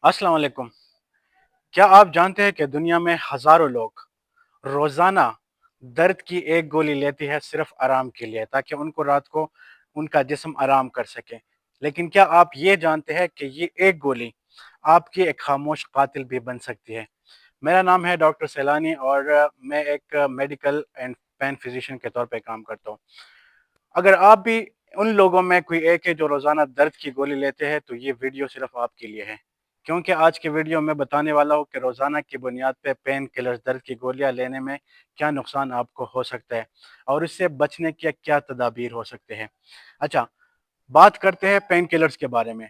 अस्सलाम वालेकुम। क्या आप जानते हैं कि दुनिया में हजारों लोग रोजाना दर्द की एक गोली लेती है सिर्फ आराम के लिए ताकि उनको रात को उनका जिस्म आराम कर सके। लेकिन क्या आप ये जानते हैं कि ये एक गोली आपकी एक खामोश कातिल भी बन सकती है। मेरा नाम है डॉक्टर सैलानी और मैं एक मेडिकल एंड पेन फिजिशियन के तौर पे काम करता हूँ। अगर आप भी उन लोगों में कोई एक है जो रोजाना दर्द की गोली लेते हैं तो ये वीडियो सिर्फ आपके लिए है, क्योंकि आज के वीडियो में बताने वाला हूँ कि रोजाना की बुनियाद पे पेन किलर्स दर्द की गोलियां लेने में क्या नुकसान आपको हो सकता है और इससे बचने के क्या तदाबीर हो सकते हैं। अच्छा, बात करते हैं पेन किलर्स के बारे में।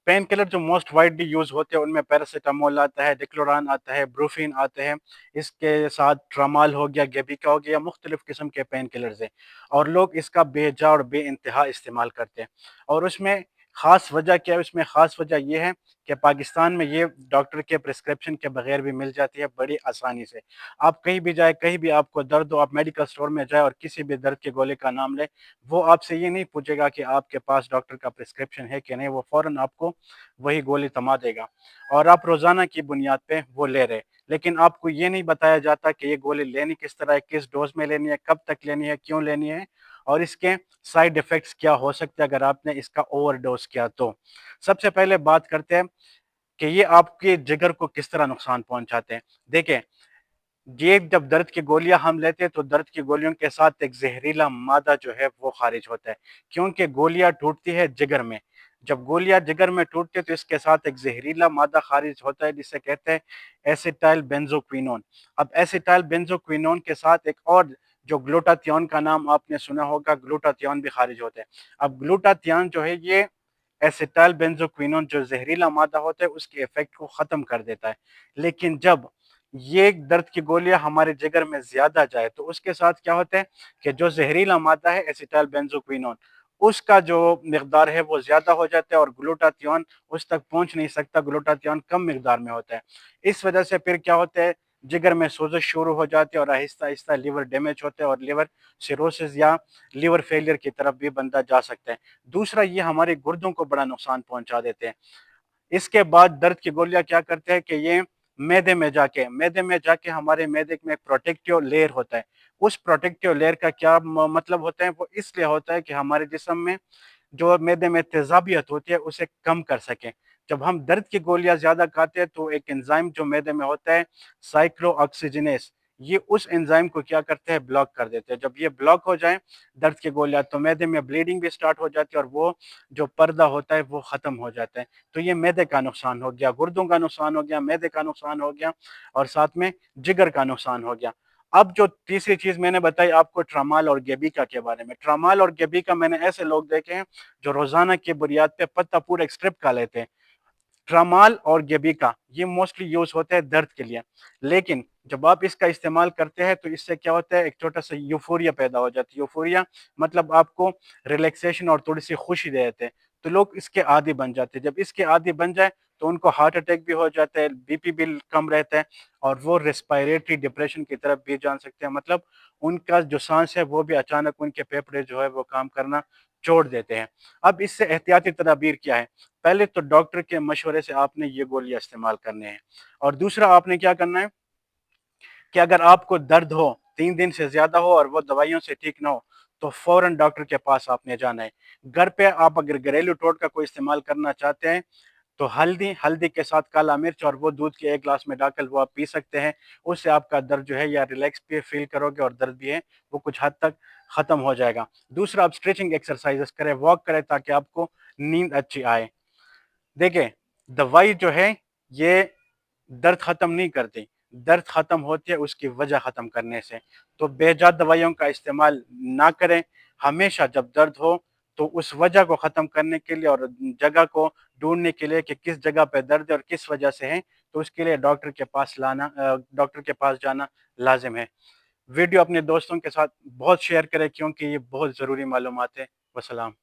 पेन किलर जो मोस्ट वाइडली यूज होते हैं उनमें पैरासीटामोल आता है, डिक्लोरान आता है, ब्रूफिन आते हैं। इसके साथ ट्रामाल हो गया, गेबिका हो गया, मुख्तलिफ किस्म के पेन किलर्स हैं और लोग इसका बेजा और बे इंतहा इस्तेमाल करते हैं। और उसमें खास वजह क्या है? उसमें खास वजह यह है कि पाकिस्तान में ये डॉक्टर के प्रिस्क्रिप्शन के बगैर भी मिल जाती है बड़ी आसानी से। आप कहीं भी जाए, कहीं भी आपको दर्द हो, आप मेडिकल स्टोर में जाए और किसी भी दर्द के गोले का नाम ले, वो आपसे ये नहीं पूछेगा कि आपके पास डॉक्टर का प्रिस्क्रिप्शन है कि नहीं, वो फौरन आपको वही गोली थमा देगा और आप रोजाना की बुनियाद पे वो ले रहे। लेकिन आपको ये नहीं बताया जाता कि ये गोली लेनी किस तरह है, किस डोज में लेनी है, कब तक लेनी है, क्यों लेनी है और इसके साइड इफेक्ट्स क्या हो सकते हैं अगर आपने इसका ओवरडोज किया तो। सबसे पहले बात करते हैं कि ये आपके जिगर को किस तरह नुकसान पहुंचाते हैं। देखें, ये जब दर्द की गोलियां हम लेते हैं तो दर्द की गोलियों के साथ एक जहरीला मादा जो है वो खारिज होता है, क्योंकि गोलियां टूटती है जिगर में। जब गोलियां जिगर में टूटती है तो इसके साथ एक जहरीला मादा खारिज होता है जिसे कहते हैं एसिटाइल बेंजोक्विनोन। अब एसिटाइल बेंजोक्विनोन के साथ एक और जो ग्लूटाथियोन का नाम आपने सुना होगा, ग्लूटाथियोन भी खारिज होते हैं। अब ग्लूटाथियोन जो है ये एसिटाइल बेंजोक्विनोन जो जहरीला मादा होता है उसके इफेक्ट को खत्म कर देता है। लेकिन जब ये दर्द की गोलियां हमारे जिगर में ज्यादा जाए तो उसके साथ क्या होता है कि जो जहरीला मादा है एसिटाइल बेंजोक्विनोन, उसका जो मिकदार है वो ज्यादा हो जाता है और ग्लूटाथियोन उस तक पहुंच नहीं सकता, ग्लूटाथियोन कम मिकदार में होता है। इस वजह से फिर क्या होता है, जिगर में सोजश शुरू हो जाती है और आहिस्ता आहिस्ता लीवर डैमेज होता है और लीवर सिरोसिस या लीवर फेलियर की तरफ भी बंदा जा सकता है। दूसरा, ये हमारे गुर्दों को बड़ा नुकसान पहुंचा देते हैं। इसके बाद दर्द की गोलियां क्या करते हैं कि ये मैदे में जाके हमारे मैदे में एक प्रोटेक्टिव लेयर होता है। उस प्रोटेक्टिव लेयर का क्या मतलब होता है? वो इसलिए होता है कि हमारे जिस्म में जो मैदे में तेजाबियत होती है उसे कम कर सकें। जब हम दर्द की गोलियां ज्यादा खाते हैं तो एक एंजाइम जो मैदे में होता है, साइक्लोऑक्सीजिनेस, ये उस एंजाइम को क्या करते हैं? ब्लॉक कर देते हैं। जब ये ब्लॉक हो जाए दर्द की गोलियां तो मैदे में ब्लीडिंग भी स्टार्ट हो जाती है और वो जो पर्दा होता है वो खत्म हो जाता है। तो ये मैदे का नुकसान हो गया, गुर्दों का नुकसान हो गया, मैदे का नुकसान हो गया और साथ में जिगर का नुकसान हो गया। अब जो तीसरी चीज मैंने बताई आपको ट्रामाल और गेबिका के बारे में। ट्रामाल और गेबिका मैंने ऐसे लोग देखे हैं जो रोजाना की बुनियाद पे पत्ता पूरा एक स्ट्रिप का लेते हैं। ट्रामाल और गेबिका ये मोस्टली यूज होते हैं दर्द के लिए। लेकिन जब आप इसका इस्तेमाल करते हैं तो इससे क्या होता है, एक छोटा सा यूफोरिया पैदा हो जाती है। यूफोरिया मतलब आपको रिलैक्सेशन और थोड़ी सी खुशी दे देते हैं। तो लोग इसके आदी बन जाते हैं। जब इसके आदी बन जाए तो उनको हार्ट अटैक भी हो जाता है, बीपी भी कम रहता है और वो रेस्पिरेटरी डिप्रेशन की तरफ भी जान सकते हैं। मतलब उनका जो सांस है वो भी अचानक उनके फेफड़े जो है वो काम करना छोड़ देते हैं। अब इससे एहतियाती तदाबीर क्या है? पहले तो डॉक्टर के मशवरे से आपने ये गोलियां इस्तेमाल करने हैं और दूसरा आपने क्या करना है कि अगर आपको दर्द हो, 3 दिन से ज्यादा हो और वो दवाइयों से ठीक ना हो तो फौरन डॉक्टर के पास आपने जाना है। घर पे आप अगर घरेलू टोटका कोई इस्तेमाल करना चाहते हैं तो हल्दी हल्दी के साथ काला मिर्च और वो दूध के 1 गिलास में डालकर वो आप पी सकते हैं। उससे आपका दर्द जो है या रिलैक्स भी फील करोगे और दर्द भी है वो कुछ हद तक खत्म हो जाएगा। दूसरा, आप स्ट्रेचिंग एक्सरसाइजेस करें, वॉक करें ताकि आपको नींद अच्छी आए। देखिए, दवाई जो है ये दर्द खत्म नहीं करती, दर्द खत्म होती है उसकी वजह खत्म करने से। तो बेजा दवाइयों का इस्तेमाल ना करें। हमेशा जब दर्द हो तो उस वजह को खत्म करने के लिए और जगह को ढूंढने के लिए कि किस जगह पे दर्द है और किस वजह से है, तो उसके लिए डॉक्टर के पास जाना लाजिम है। वीडियो अपने दोस्तों के साथ बहुत शेयर करें क्योंकि ये बहुत ज़रूरी मालूमात है। वसलाम।